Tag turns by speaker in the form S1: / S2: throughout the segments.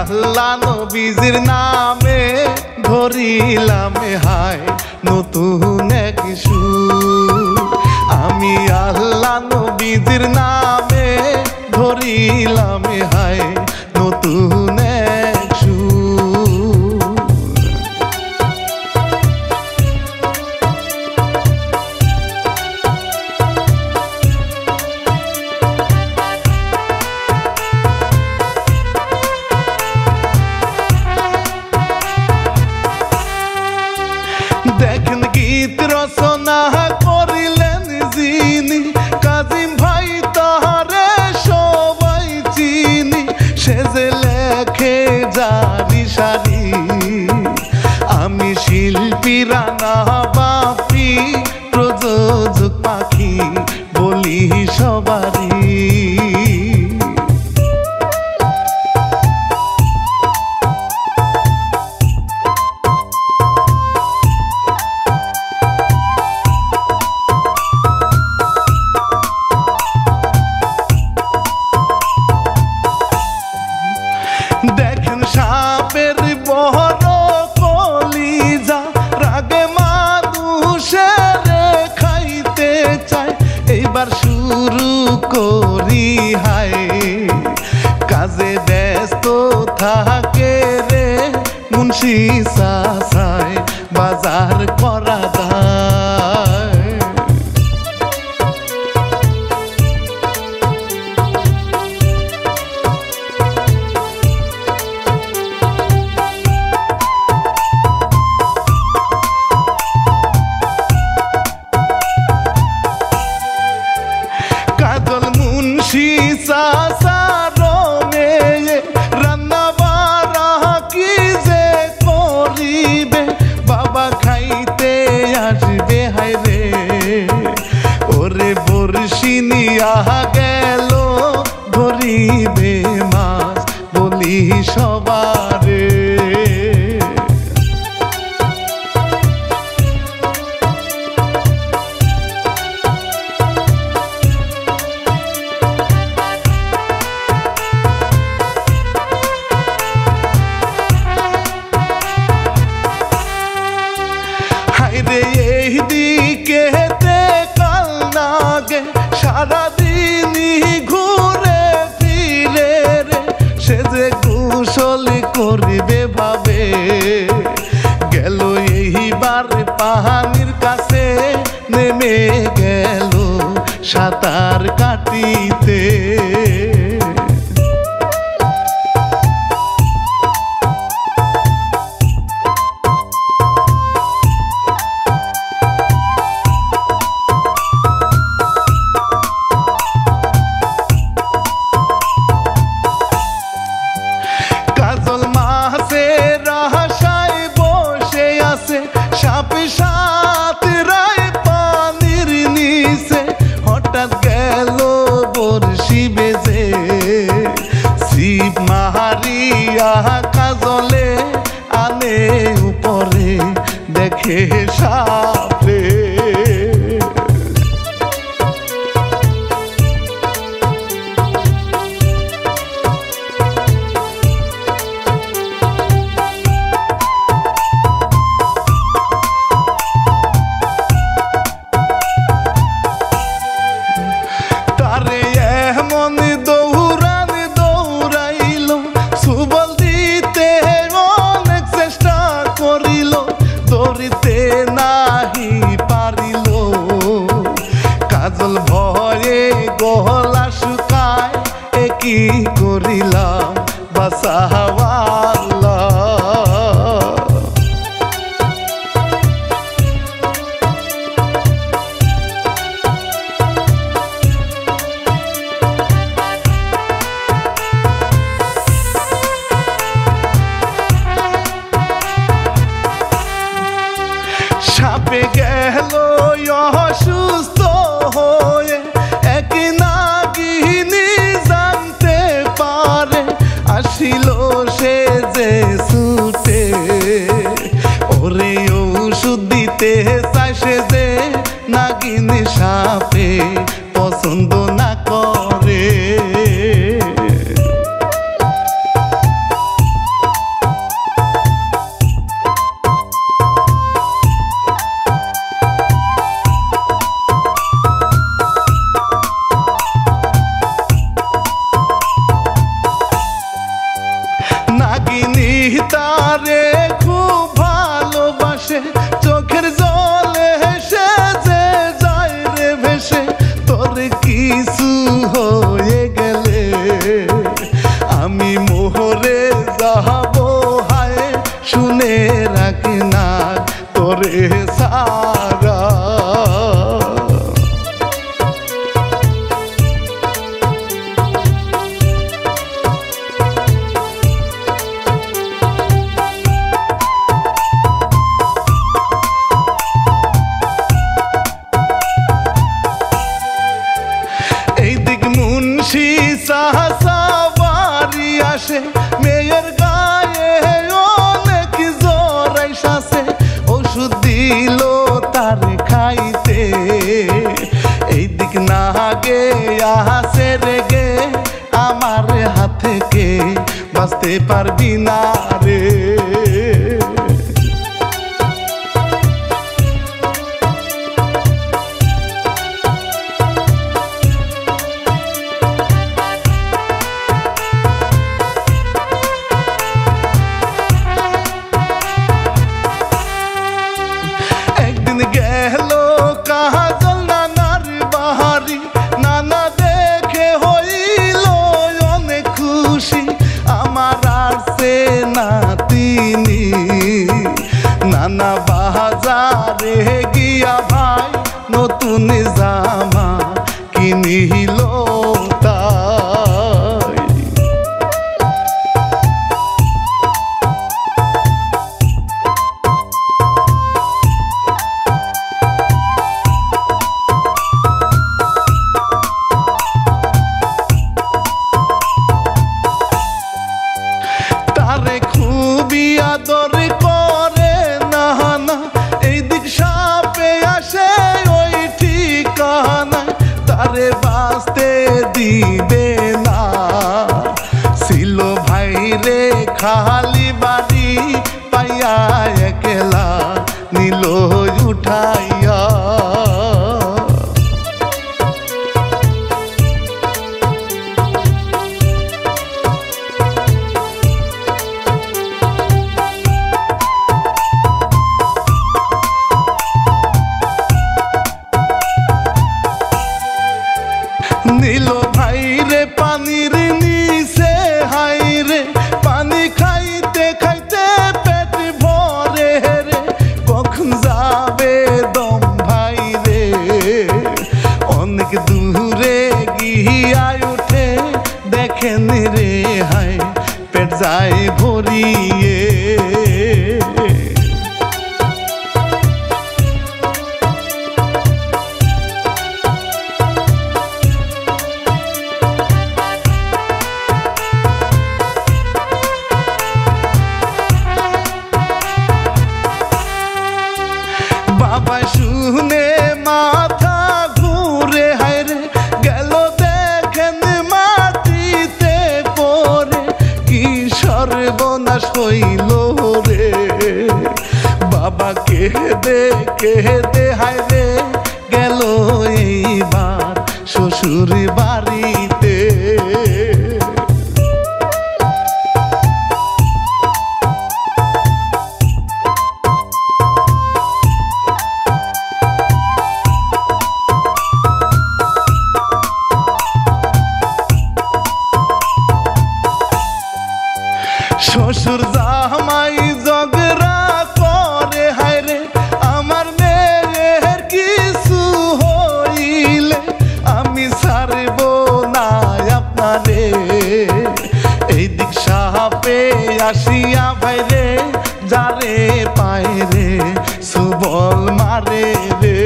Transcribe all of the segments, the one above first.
S1: আল্লাহ নবীজির নামে ধরিলাম হায় নতুন এক সুর। আমি আল্লাহ নবীজির নামে ধরিলাম হায় নতুন এক সুর। দেখেন গীত রচনা করিলেন যিনি কাজিম ভাই তাহারে সবাই চিনি। সে যে লেখে জারি সারি আমি শিল্পী রানা বাপি প্রযোজক পাখি বলি সবারই। দেখেন সাপের বড় কলিজা রাগে মানুষের খাইতে চায়। এইবার শুরু করি হায় কাজে ব্যস্ত থাকে রে মুন্সি চাচায় বাজার করা যায়। কাজল মুন্সি চাচার মেয়ে রান্না বাড়া কি যে করিবে বাবা খাইতে আসবে হায় রে। ওরে বর্ষি নিয়া গেল ধরিবে মাছ বলি সবারে। হায়রে এই দিকে কাল নাগে সারাদিনই ঘুরে ফিরে রে। সে যে কুশল করবে ভাবে গেল এইবার পাহানির কাছে নেমে গেল সাঁতার কাটিতে। কাজল মাছের আশায় বসে আছে সাপে সাত রায় পানির নিচে। হঠাৎ গেল বর্ষি বেজে ছিপ মারিয়া কাজলে আনে উপরে দেখে সাপে। তারে এমন দৌড়ান দৌড়াইল সুবল দিতে অনেক চেষ্টা করিল ধরিতে নাহি পারিল। কাজল ভয়ে গলা শুকায় কি করিলাম বাসাওয়াল্লা। সাপে গেল অসুস্থ হয়ে এক নাগিনী জানতে পারে আসিল সে যে ছুটে। ওরে ওষুধ দিতে চায় সে যে নাগিনী সাপে পছন্দ না করে। চাচা বাড়ি আসে মেয়ের গায়ে অনেক জ্বর আইসাছে ওষুধ দিল তার খাইতে এই দিক না গে আসে রেগে আমার হাত থেকে বাঁচতে পারবি না রে একদিন গেল কাজল নানার বাহারি নানা দেখে হইল অনেক খুশি আমার আর সে নাতিনি নানা বাজারে গিয়া ভাই নতুন জামা কিনিল তাই তারে খুবই আদর করে না না এই দিক সাপে আসে ওই ঠিকানা তারে বাঁচতে দিবে না ছিল ভাই রে খালি বাড়ি পাইয়া একলা নিল উঠাইয়া নীল ভাই রে পানির নিচে হাই রে পানি খাইতে খাইতে পেট ভরে রে কখন যাবে দম ভাই রে অনেক দূরে গিয়া উঠে দেখেন রে হাই পেট যায় ভরিয়ে বাবা শুনে মাথা ঘুরে হায়রে গেল দেখেন মাটিতে পড়ে কি সর্বনাশ হইল রে বাবা কেঁদে হায়রে গেল এইবার শ্বশুর বাড়িতে শ্বশুর জামাই ঝগড়া করে হায়রে আমার মেয়ের কিছু হইলে আমি ছাড়ব না আপনারে এই দিক সাপে আসিয়া ভাইরে যারে পায় রে সুবল মারে রে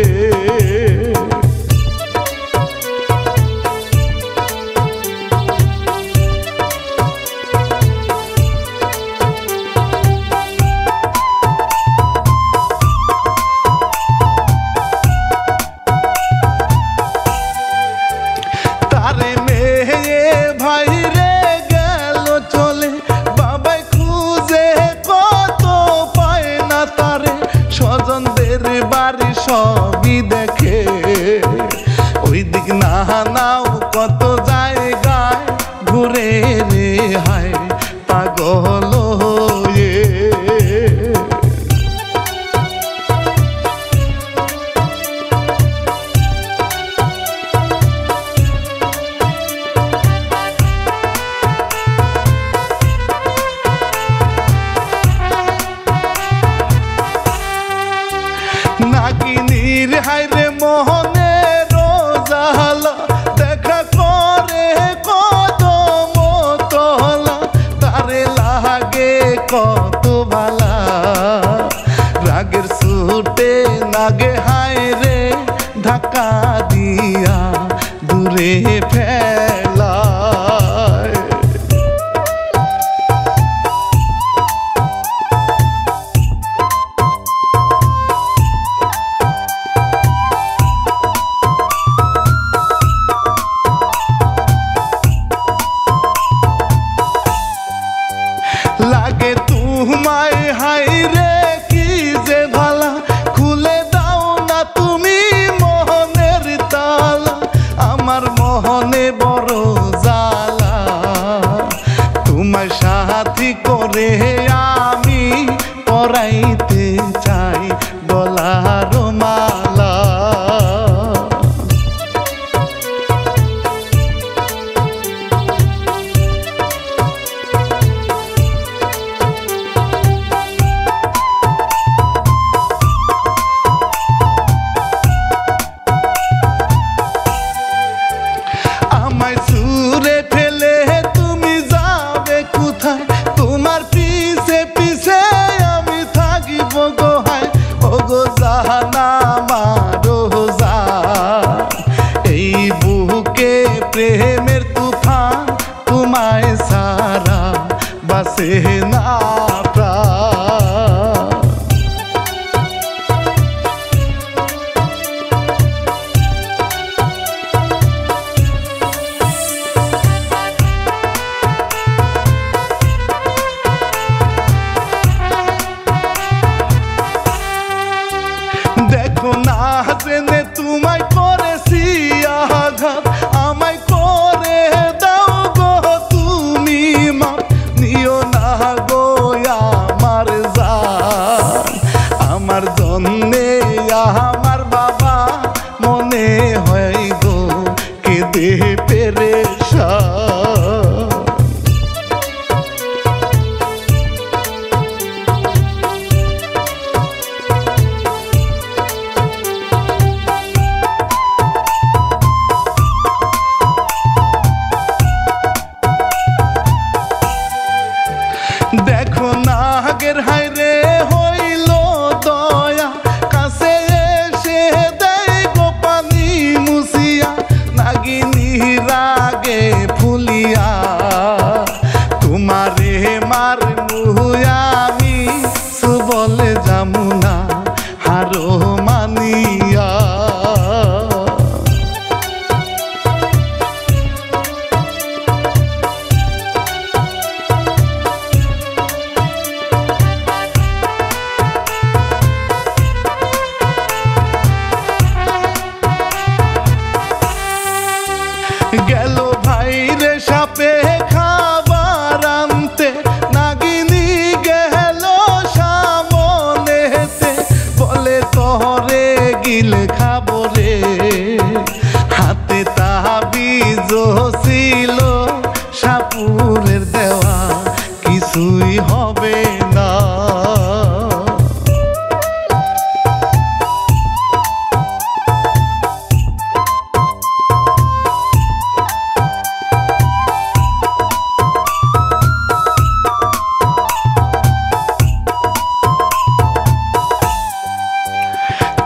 S1: তারে মেয়ে ভাই রে গেল চলে বাবাই খুঁজে কত পায় আমি পরাইতে চাই গলার মালা। আমায় ছুঁড়ে ফেলে তুমি যাবে কোথায়, তোমার পিছে পিছে আমি থাকিব গোহায়। ও গো জাহানামারো জান, এই বুকে প্রেমের তুফান, তোমায় সারা বাসে না প্রাণ। দেখো না জেনে তোমায় করেছি আঘাত, আমায় করে দাও গো তুমি মাপ। নিও না গো আমার জান, আমার জন্যে আমার বাবা মনে হয় গো কেঁদে পেরেশান। দেখো না আগের হায়রে হইল দয়া, কাছে এসে দেয় গো পানি মুছিয়া। নাগিনী রাগে ফুলিয়া তোমারে মার মুয়া, আমি সুবলে যামুনা হারো মানিয়া। গেল ভাইরে সাপে খাবার আনতে, নাগিনী গেল সামনেতে। বলে তরে গিলে খাবো রে, হাতে তাবিজ ছিল সাপুরের দেওয়া, কিছুই হবে না।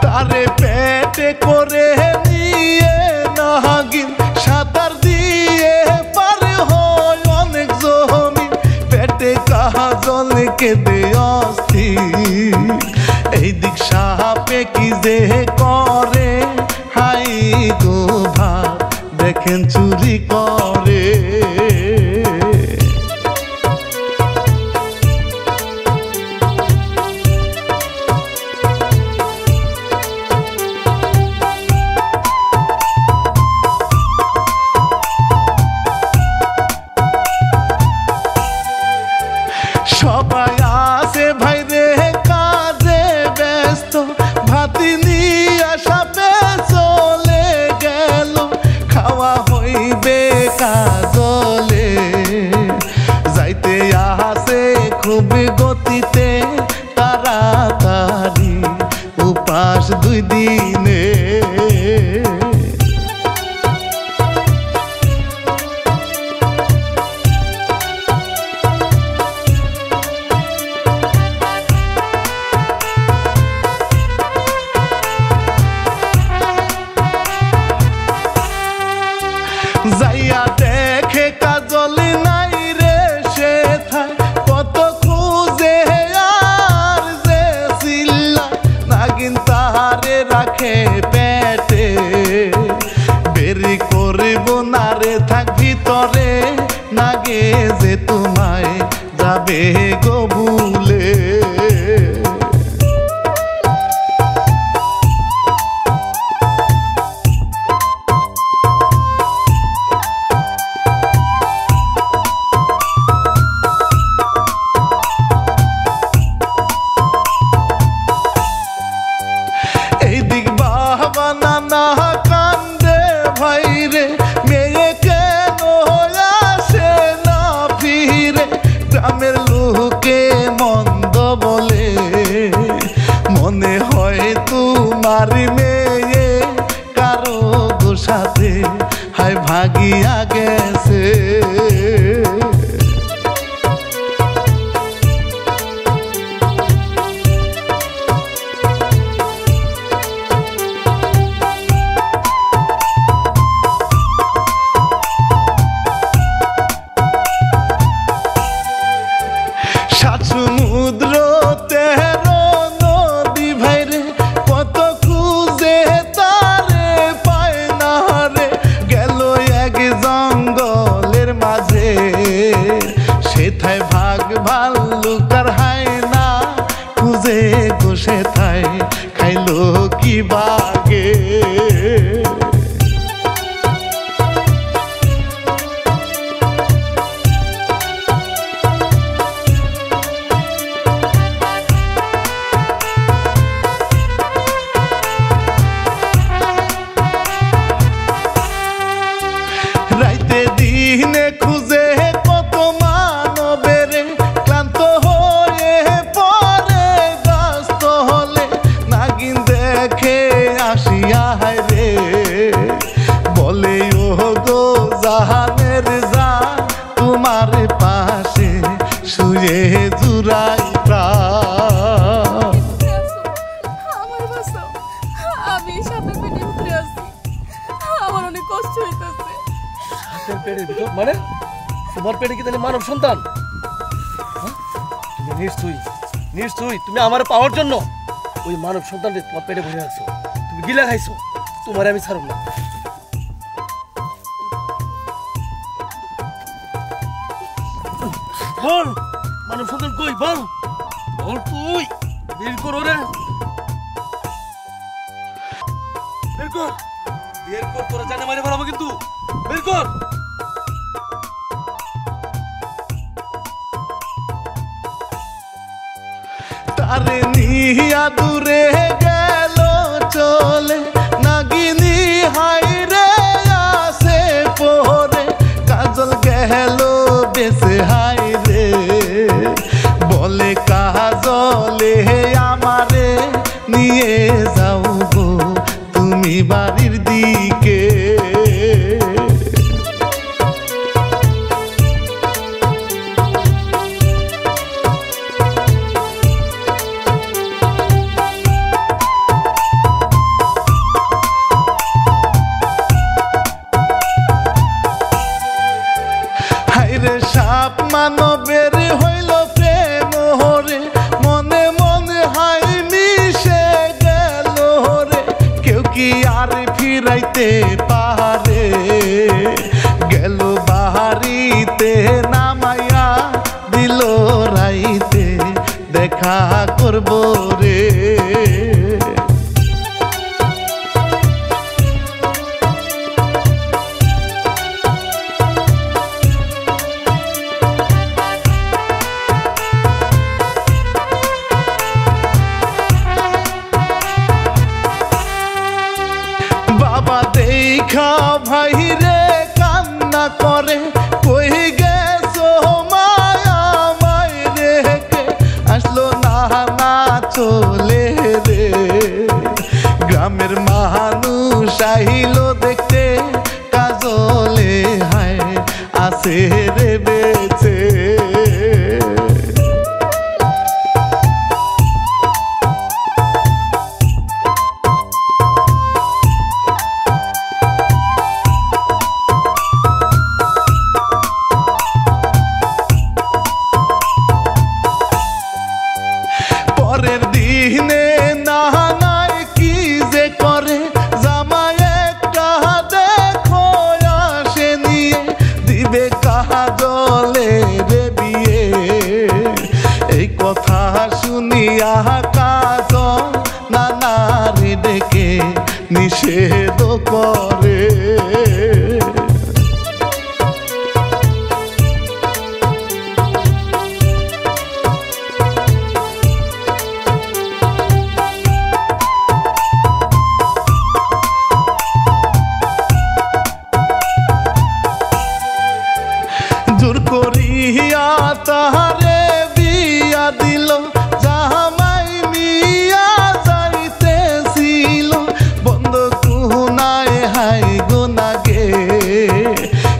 S1: তারে পেটে করে নিয়ে নাগিন সাঁতার দিয়ে পারে হয় অনেক জমি। পেটে কাজল কেঁদে অস্থির, এই দিক সাপে কি যে করে, হাই গো ভাত দেখেন চুরি করে। সবাই আছে ভাইরে কাজে ব্যস্ত, ভাতি নিয়ে সাপে চলে গেল। খাওয়া হইবে কাজলে, যাইতে আসে খুব গতিতে, তাড়াতাড়ি উপাস 2 দিনে। যাইয়া দেখে কাজল নাই রে সে থায়, কত খুঁজে আর যে চিল্লা। নাগিন তাহারে রাখে পেটে, বেরি করব না রে থাক ভিতরে। নাগে যে তোমায় যাবে গো ভুলে। গ্রামের লোকে মন্দ বলে মনে হয় তোমার মেয়ে কারো সাথে হায় ভাগিয়া গেছে। সমুদ্র তেরো নদী ভাইরে কত খুঁজে তারে পায় না রে, গেল এক জঙ্গলের মাঝে সেথায় ভাগ ভাল্লুকার হায় না খুঁজে বসে থায় খাইলো কি বাগে। রাইতে দিনে খুঁজে কত মানবের ক্লান্ত হয়ে পরে ব্যস্ত হলে নাগিন দেখে আসিয়া হায় রে, বলে ও গো জাহানের যা তোমার পাশে শুয়ে জুড়াই প্রাণ।
S2: আমার বাসা আমি সাথে পেটে উঠে আছি, আমার অনেক কষ্ট হইতেছে।
S3: পেটের ভিতর মানে তোমার পেটে কি তাহলে মানব সন্তান? তুমি নিশ্চয়ই তুমি আমার পাওয়ার জন্য ওই মানব সন্তানকে তোমার পেটে ভরে রাখছো, তুমি গিলা খাইছো, তোমার আমি ছাড়ব না। বল মানব সন্তান কই, বল বল তুই বের করো রে, বের কর তোরা জানে মারে ফেলাবো কিন্তু, বের কর।
S1: তারে নিয়া দূরে গেল চলে নাগিনী হাই রে আসে পরে, কাজল গেল বেসে হাই রে, বলে কাজলে আমারে নিয়ে যাও গো তুমি বাড়ির দিকে। হাইরে সাপ মানবের হইল প্রেম হরে, মনে মনে হাই মিশে গেল রে, কেউ কি আর ফিরাইতে পারে, গেল বাহারিতে নামাইয়া দিল রাইতে দেখা করব রে। বাবা দেখা ভাই রে কান্না করে, কই গেছো মায়া মাই রেখে, আসলো না না চলে রে, গ্রামের মানুষ আহিল দেখতে কাজলে হায় আছে রে বেঁচে। পরের দিনে না নাই কি যে করে, জামাই একটা দেখো আসে নিয়ে, দিবে কাজলে রে বিয়ে, এই কথা শুনিয়া কাজল নানা রে ডেকে নিষেধ করে। জোর করিয়া তাহারে বিয়া দিল জামাই নিয়া যাইতেছিল বন্ধ কুনায় হাই গোনাগে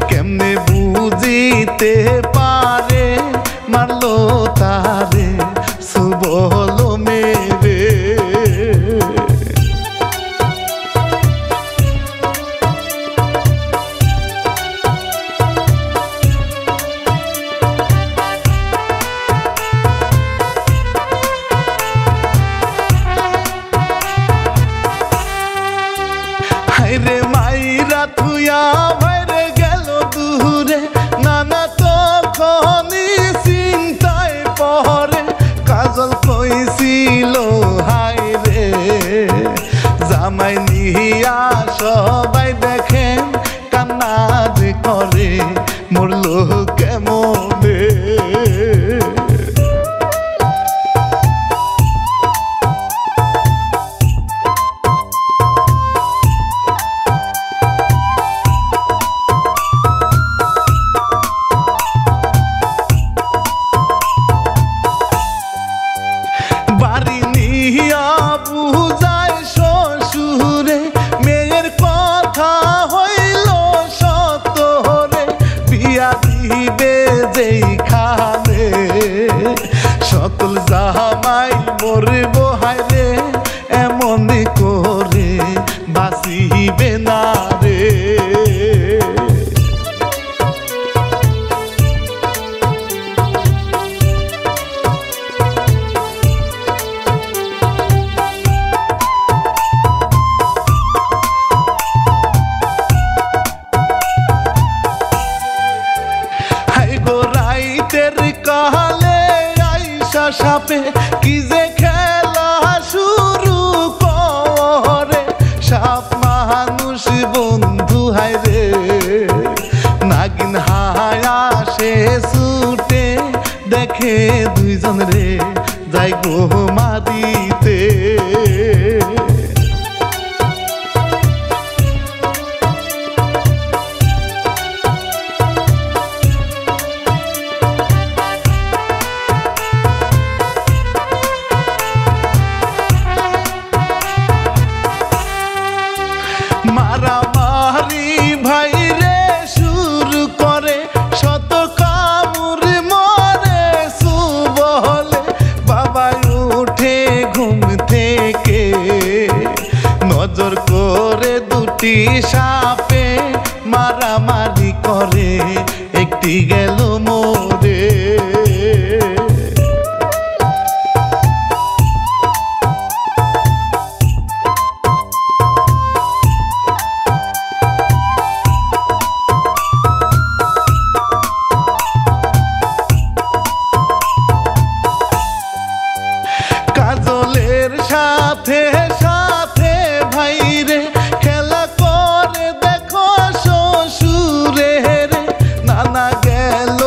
S1: কেমনে বুঝিতে পারে মারলো তারে সুবল মেরে হাইরে মাইরা থুয়া ভাইরে গেল দূরে নানা তখনই চিন্তায় পরে কাজল কইছিল হাইরে জামাই নিয়া সবাই দেখেন কান্না যে করে মরল কেমনে বাড়ি নিয়া বুঝায় শ্বশুরে মেয়ের কথা হইল সতরে বিয়া দিবে যেইখানে সকল জামাই মরব হায়রে এমন করে বাঁচিবে না রে কালে আইসা সাপে কি যে খেলা শুরু করে সাপ মানুষ বন্ধু হায়রে নাগিন হায়া সে ছুটে দেখে দুইজন রে যাই গো মাদিতে মারামারি ভাইরে শুরু করে শত কামড় মরে সুবলে বাবা উঠে ঘুম থেকে নজর করে দুটি সাপে মারামারি করে একটি গেল মরে কাজলের সাথে সাথে ভাইরে খেলা করে দেখো শ্বশুরে রে নানা গেল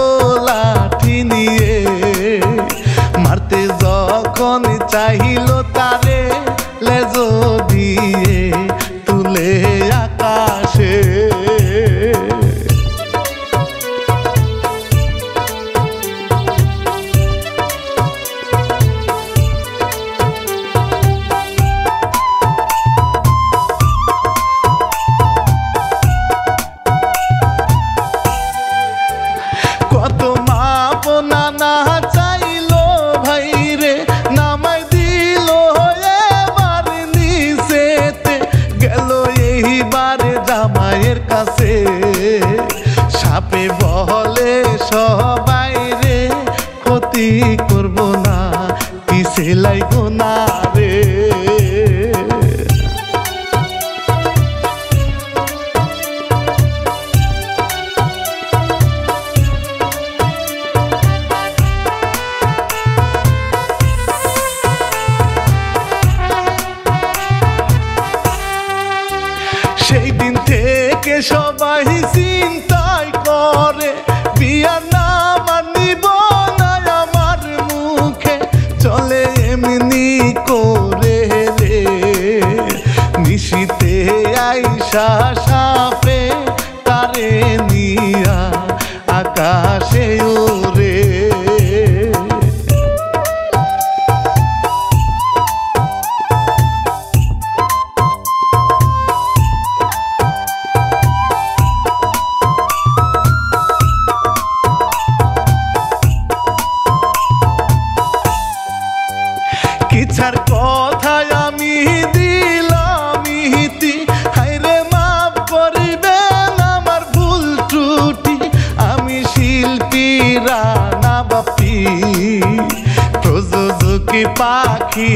S1: কি পাখি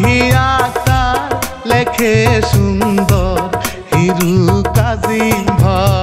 S1: আকার লেখে সুন্দর হিরু কাজিম ভাই।